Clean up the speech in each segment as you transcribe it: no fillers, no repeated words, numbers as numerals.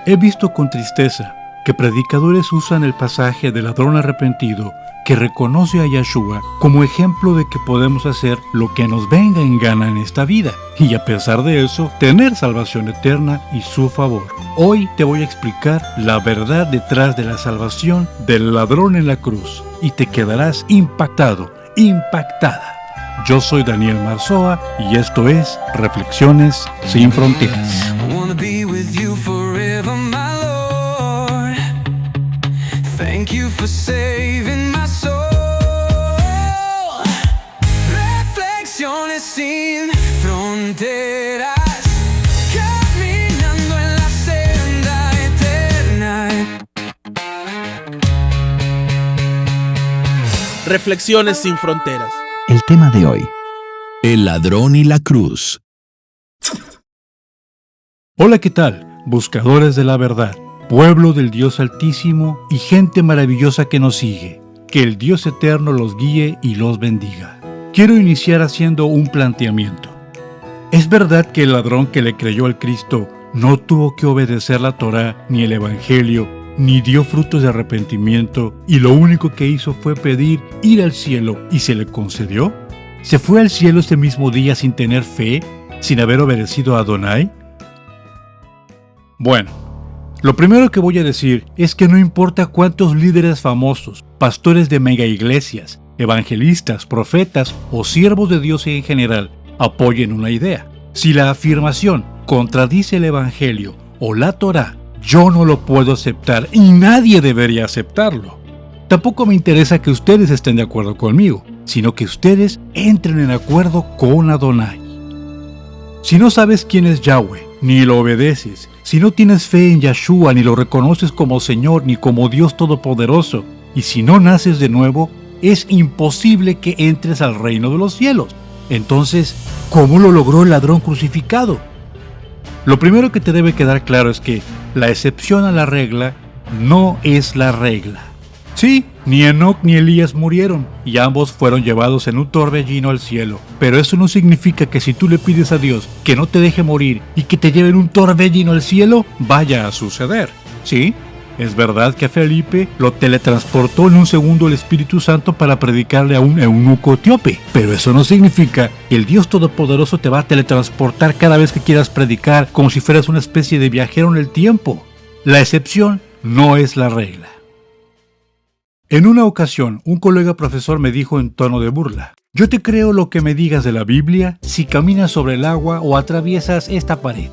He visto con tristeza que predicadores usan el pasaje del ladrón arrepentido que reconoce a Yeshua como ejemplo de que podemos hacer lo que nos venga en gana en esta vida y a pesar de eso tener salvación eterna y su favor. Hoy te voy a explicar la verdad detrás de la salvación del ladrón en la cruz y te quedarás impactado, impactada. Yo soy Daniel Marzoa y esto es Reflexiones sin Fronteras. Thank you for saving my soul. Reflexiones sin fronteras, caminando en la senda eterna. Reflexiones sin fronteras. El tema de hoy: el ladrón y la cruz. Hola, ¿qué tal? Buscadores de la verdad, pueblo del Dios Altísimo y gente maravillosa que nos sigue. Que el Dios Eterno los guíe y los bendiga. Quiero iniciar haciendo un planteamiento. ¿Es verdad que el ladrón que le creyó al Cristo no tuvo que obedecer la Torá ni el Evangelio, ni dio frutos de arrepentimiento y lo único que hizo fue pedir ir al cielo y se le concedió? ¿Se fue al cielo ese mismo día sin tener fe, sin haber obedecido a Adonai? Bueno, lo primero que voy a decir es que no importa cuántos líderes famosos, pastores de mega iglesias, evangelistas, profetas o siervos de Dios en general apoyen una idea. Si la afirmación contradice el Evangelio o la Torá, yo no lo puedo aceptar y nadie debería aceptarlo. Tampoco me interesa que ustedes estén de acuerdo conmigo, sino que ustedes entren en acuerdo con Adonai. Si no sabes quién es Yahweh, ni lo obedeces, si no tienes fe en Yeshua, ni lo reconoces como Señor, ni como Dios Todopoderoso, y si no naces de nuevo, es imposible que entres al reino de los cielos. Entonces, ¿cómo lo logró el ladrón crucificado? Lo primero que te debe quedar claro es que la excepción a la regla no es la regla. Sí, ni Enoc ni Elías murieron, y ambos fueron llevados en un torbellino al cielo. Pero eso no significa que si tú le pides a Dios que no te deje morir y que te lleve en un torbellino al cielo, vaya a suceder. Sí, es verdad que a Felipe lo teletransportó en un segundo el Espíritu Santo para predicarle a un eunuco etíope. Pero eso no significa que el Dios Todopoderoso te va a teletransportar cada vez que quieras predicar como si fueras una especie de viajero en el tiempo. La excepción no es la regla. En una ocasión, un colega profesor me dijo en tono de burla: yo te creo lo que me digas de la Biblia si caminas sobre el agua o atraviesas esta pared.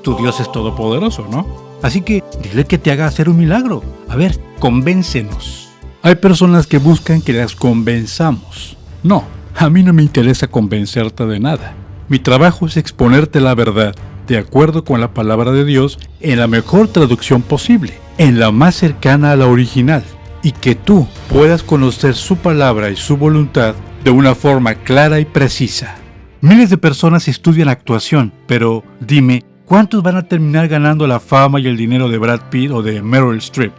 Tu Dios es todopoderoso, ¿no? Así que dile que te haga hacer un milagro. A ver, convéncenos. Hay personas que buscan que las convenzamos. No, a mí no me interesa convencerte de nada. Mi trabajo es exponerte la verdad, de acuerdo con la palabra de Dios, en la mejor traducción posible, en la más cercana a la original, y que tú puedas conocer su palabra y su voluntad de una forma clara y precisa. Miles de personas estudian actuación, pero dime, ¿cuántos van a terminar ganando la fama y el dinero de Brad Pitt o de Meryl Streep?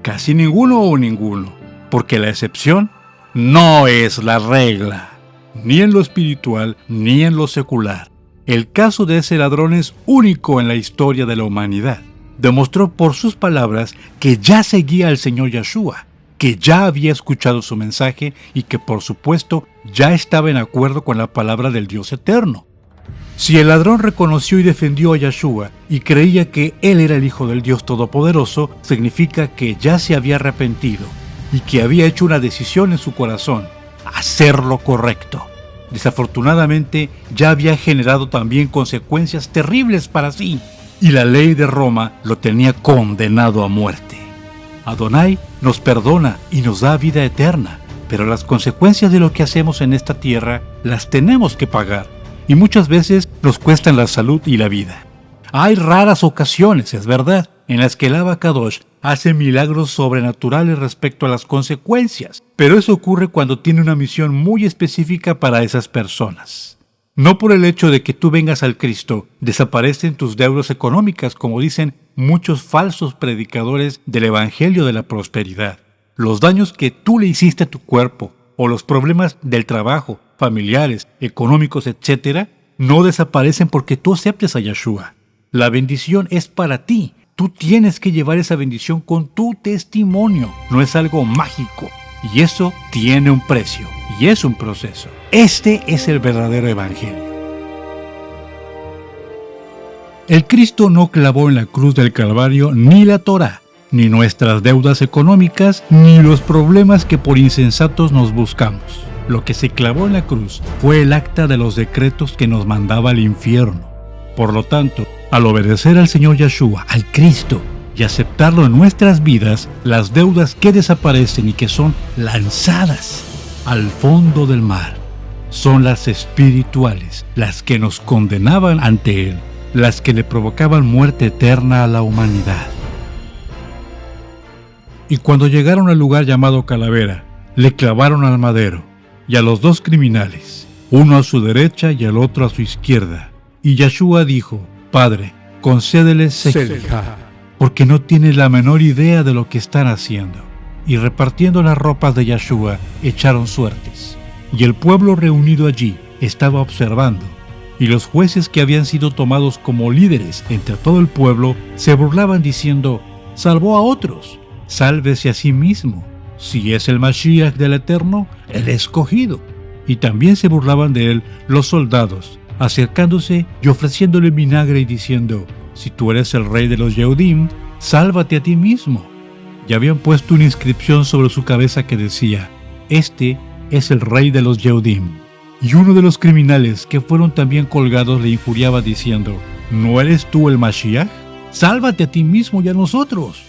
Casi ninguno o ninguno, porque la excepción no es la regla, ni en lo espiritual ni en lo secular. El caso de ese ladrón es único en la historia de la humanidad. Demostró por sus palabras que ya seguía al Señor Yeshua, que ya había escuchado su mensaje y que por supuesto ya estaba en acuerdo con la palabra del Dios Eterno. Si el ladrón reconoció y defendió a Yeshua y creía que él era el Hijo del Dios Todopoderoso, significa que ya se había arrepentido y que había hecho una decisión en su corazón: hacer lo correcto. Desafortunadamente, ya había generado también consecuencias terribles para sí, y la ley de Roma lo tenía condenado a muerte. Adonai nos perdona y nos da vida eterna, pero las consecuencias de lo que hacemos en esta tierra las tenemos que pagar, y muchas veces nos cuestan la salud y la vida. Hay raras ocasiones, es verdad, en las que el Abacadosh hace milagros sobrenaturales respecto a las consecuencias, pero eso ocurre cuando tiene una misión muy específica para esas personas. No por el hecho de que tú vengas al Cristo, desaparecen tus deudas económicas, como dicen muchos falsos predicadores del Evangelio de la Prosperidad. Los daños que tú le hiciste a tu cuerpo, o los problemas del trabajo, familiares, económicos, etc., no desaparecen porque tú aceptes a Yeshua. La bendición es para ti. Tú tienes que llevar esa bendición con tu testimonio. No es algo mágico. Y eso tiene un precio. Y es un proceso. Este es el verdadero evangelio. El Cristo no clavó en la cruz del Calvario ni la Torá, ni nuestras deudas económicas, ni los problemas que por insensatos nos buscamos. Lo que se clavó en la cruz fue el acta de los decretos que nos mandaba al infierno. Por lo tanto, al obedecer al Señor Yeshua, al Cristo, y aceptarlo en nuestras vidas, las deudas que desaparecen y que son lanzadas al fondo del mar son las espirituales, las que nos condenaban ante Él, las que le provocaban muerte eterna a la humanidad. Y cuando llegaron al lugar llamado Calavera, le clavaron al madero, y a los dos criminales, uno a su derecha y al otro a su izquierda. Y Yeshua dijo: Padre, concédeles Selijá, porque no tienen la menor idea de lo que están haciendo. Y repartiendo las ropas de Yeshua, echaron suertes. Y el pueblo reunido allí estaba observando, y los jueces que habían sido tomados como líderes entre todo el pueblo se burlaban diciendo: salvó a otros, sálvese a sí mismo. Si es el Mashiach del Eterno, el escogido. Y también se burlaban de él los soldados, acercándose y ofreciéndole vinagre y diciendo: si tú eres el rey de los Yehudim, sálvate a ti mismo. Y habían puesto una inscripción sobre su cabeza que decía: este es el rey de los Yehudim. Y uno de los criminales que fueron también colgados le injuriaba diciendo: ¿no eres tú el Mashiach? Sálvate a ti mismo y a nosotros.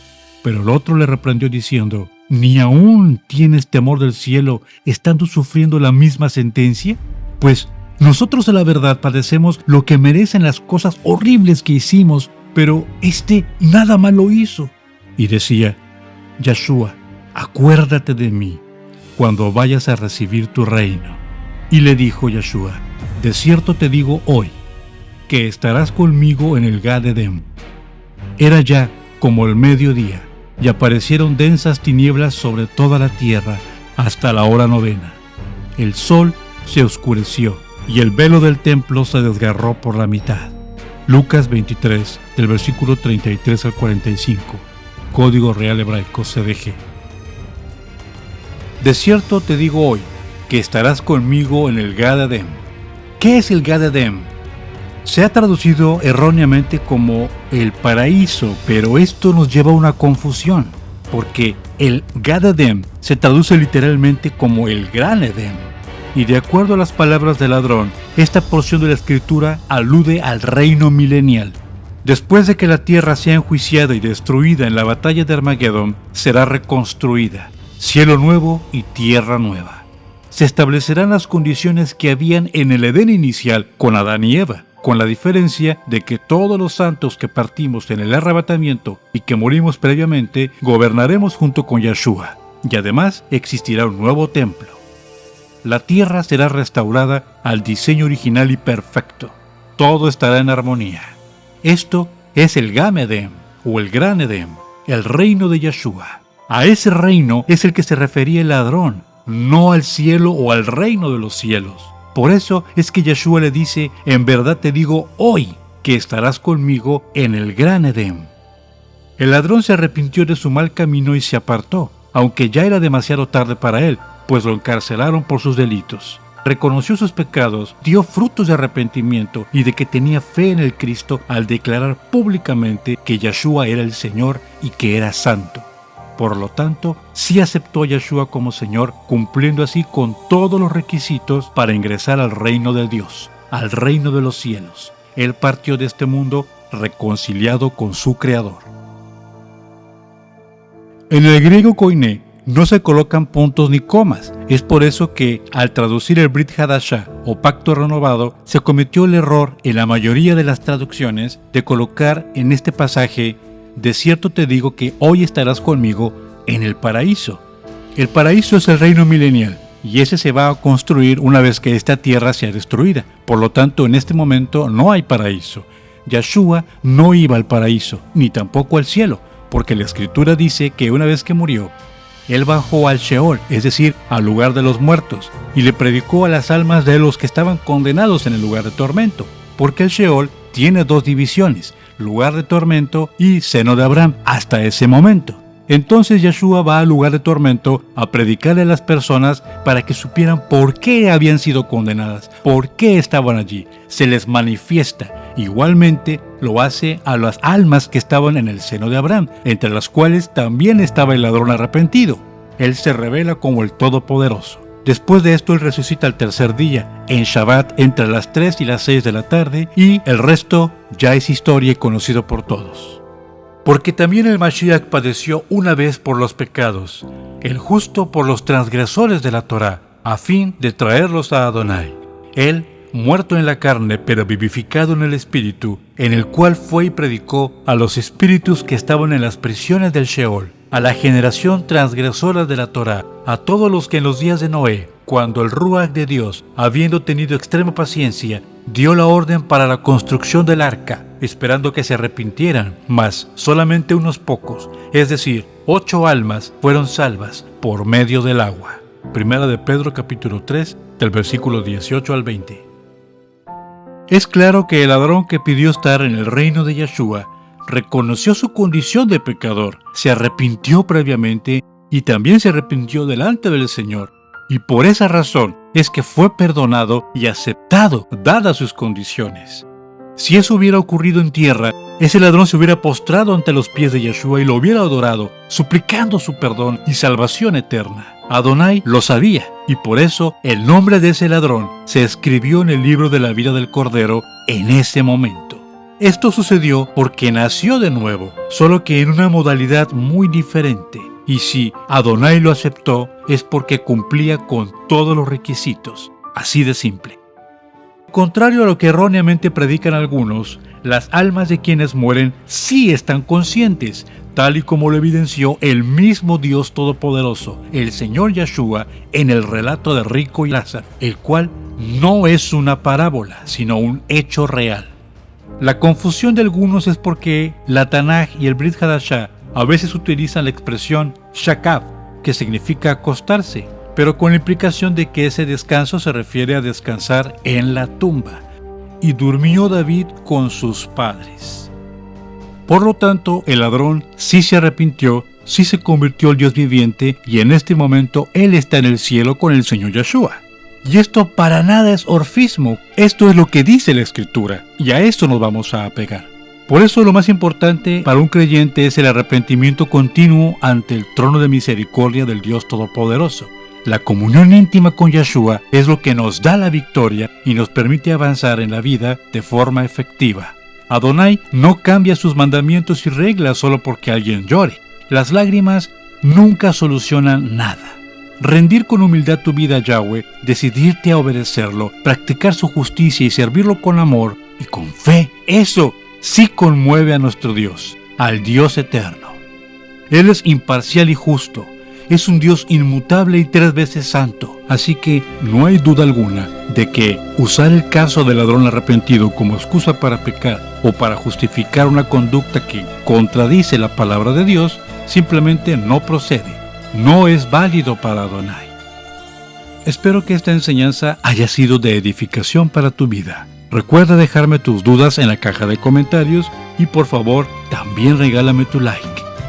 Pero el otro le reprendió diciendo: ¿ni aún tienes temor del cielo, estando sufriendo la misma sentencia? Pues nosotros a la verdad padecemos lo que merecen las cosas horribles que hicimos, pero nada malo hizo. Y decía: Yeshua, acuérdate de mí cuando vayas a recibir tu reino. Y le dijo Yeshua: de cierto te digo hoy, que estarás conmigo en el Gad Edem. Era ya como el mediodía, y aparecieron densas tinieblas sobre toda la tierra hasta la hora 9. El sol se oscureció, y el velo del templo se desgarró por la mitad. Lucas 23, del versículo 33 al 45, Código Real Hebraico CDG. De cierto te digo hoy, que estarás conmigo en el Gad Edem. ¿Qué es el Gad Edem? Se ha traducido erróneamente como el paraíso, pero esto nos lleva a una confusión, porque el Gad Edem se traduce literalmente como el Gran Edén. Y de acuerdo a las palabras del ladrón, esta porción de la escritura alude al reino milenial. Después de que la tierra sea enjuiciada y destruida en la batalla de Armagedón, será reconstruida, cielo nuevo y tierra nueva. Se establecerán las condiciones que habían en el Edén inicial con Adán y Eva, con la diferencia de que todos los santos que partimos en el arrebatamiento y que morimos previamente, gobernaremos junto con Yeshua, y además existirá un nuevo templo. La tierra será restaurada al diseño original y perfecto. Todo estará en armonía. Esto es el Gam Edem, o el Gran Edem, el reino de Yeshua. A ese reino es el que se refería el ladrón, no al cielo o al reino de los cielos. Por eso es que Yeshua le dice: en verdad te digo hoy, que estarás conmigo en el Gran Edem. El ladrón se arrepintió de su mal camino y se apartó, aunque ya era demasiado tarde para él, pues lo encarcelaron por sus delitos. Reconoció sus pecados, dio frutos de arrepentimiento y de que tenía fe en el Cristo al declarar públicamente que Yeshua era el Señor y que era santo. Por lo tanto, sí aceptó a Yeshua como Señor, cumpliendo así con todos los requisitos para ingresar al reino de Dios, al reino de los cielos. Él partió de este mundo reconciliado con su Creador. En el griego koiné no se colocan puntos ni comas. Es por eso que, al traducir el Brit Hadashah o pacto renovado, se cometió el error en la mayoría de las traducciones de colocar en este pasaje: de cierto te digo que hoy estarás conmigo en el paraíso. El paraíso es el reino milenial, y ese se va a construir una vez que esta tierra sea destruida. Por lo tanto, en este momento no hay paraíso. Yeshua no iba al paraíso, ni tampoco al cielo, porque la Escritura dice que una vez que murió, Él bajó al Sheol, es decir, al lugar de los muertos, y le predicó a las almas de los que estaban condenados en el lugar de tormento, porque el Sheol tiene dos divisiones: lugar de tormento y seno de Abraham hasta ese momento. Entonces Yeshua va al lugar de tormento a predicarle a las personas para que supieran por qué habían sido condenadas, por qué estaban allí. Se les manifiesta. Igualmente lo hace a las almas que estaban en el seno de Abraham, entre las cuales también estaba el ladrón arrepentido. Él se revela como el Todopoderoso. Después de esto, Él resucita al tercer día, en Shabbat, entre las 3 y las 6 de la tarde, y el resto ya es historia y conocido por todos. Porque también el Mashiach padeció una vez por los pecados, el justo por los transgresores de la Torá, a fin de traerlos a Adonai. Él, muerto en la carne, pero vivificado en el Espíritu, en el cual fue y predicó a los espíritus que estaban en las prisiones del Sheol, a la generación transgresora de la Torá, a todos los que en los días de Noé, cuando el Ruach de Dios, habiendo tenido extrema paciencia, dio la orden para la construcción del arca, esperando que se arrepintieran, mas solamente unos pocos, es decir, 8 almas, fueron salvas por medio del agua. Primera de Pedro capítulo 3, del versículo 18 al 20. Es claro que el ladrón que pidió estar en el reino de Yeshua reconoció su condición de pecador, se arrepintió previamente y también se arrepintió delante del Señor. Y por esa razón es que fue perdonado y aceptado, dadas sus condiciones. Si eso hubiera ocurrido en tierra, ese ladrón se hubiera postrado ante los pies de Yeshua y lo hubiera adorado, suplicando su perdón y salvación eterna. Adonai lo sabía, y por eso el nombre de ese ladrón se escribió en el libro de la vida del Cordero en ese momento. Esto sucedió porque nació de nuevo, solo que en una modalidad muy diferente. Y si Adonai lo aceptó, es porque cumplía con todos los requisitos. Así de simple. Contrario a lo que erróneamente predican algunos, las almas de quienes mueren sí están conscientes, tal y como lo evidenció el mismo Dios Todopoderoso, el Señor Yeshua, en el relato de Rico y Lázaro, el cual no es una parábola, sino un hecho real. La confusión de algunos es porque la Tanaj y el Brit Hadashah a veces utilizan la expresión shakav, que significa acostarse, pero con la implicación de que ese descanso se refiere a descansar en la tumba. Y durmió David con sus padres. Por lo tanto, el ladrón sí se arrepintió, sí se convirtió al Dios viviente, y en este momento él está en el cielo con el Señor Yeshua. Y esto para nada es orfismo, esto es lo que dice la Escritura, y a esto nos vamos a apegar. Por eso lo más importante para un creyente es el arrepentimiento continuo ante el trono de misericordia del Dios Todopoderoso. La comunión íntima con Yeshua es lo que nos da la victoria y nos permite avanzar en la vida de forma efectiva. Adonai no cambia sus mandamientos y reglas solo porque alguien llore. Las lágrimas nunca solucionan nada. Rendir con humildad tu vida a Yahweh, decidirte a obedecerlo, practicar su justicia y servirlo con amor y con fe, eso sí conmueve a nuestro Dios, al Dios eterno. Él es imparcial y justo, es un Dios inmutable y 3 veces santo, así que no hay duda alguna de que usar el caso del ladrón arrepentido como excusa para pecar o para justificar una conducta que contradice la palabra de Dios simplemente no procede, no es válido para Adonai. Espero que esta enseñanza haya sido de edificación para tu vida. Recuerda dejarme tus dudas en la caja de comentarios y por favor también regálame tu like.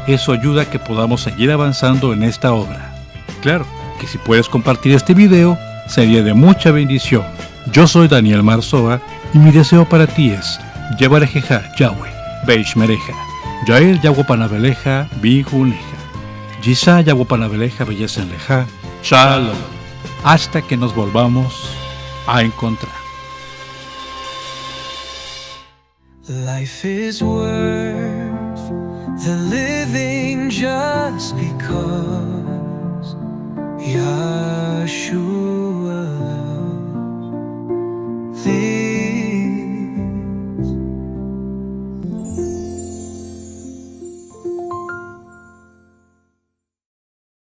Eso ayuda a que podamos seguir avanzando en esta obra. Claro, que si puedes compartir este video sería de mucha bendición. Yo soy Daniel Marzoa y mi deseo para ti es Yevarejeja Yahweh, Beishmereja, Yael Yahuapanabeleja, Bijuneja, Yisa Yahuapanabeleja, Bellezenleja, Shalom. Hasta que nos volvamos a encontrar. Life is worth the living just because Yeshua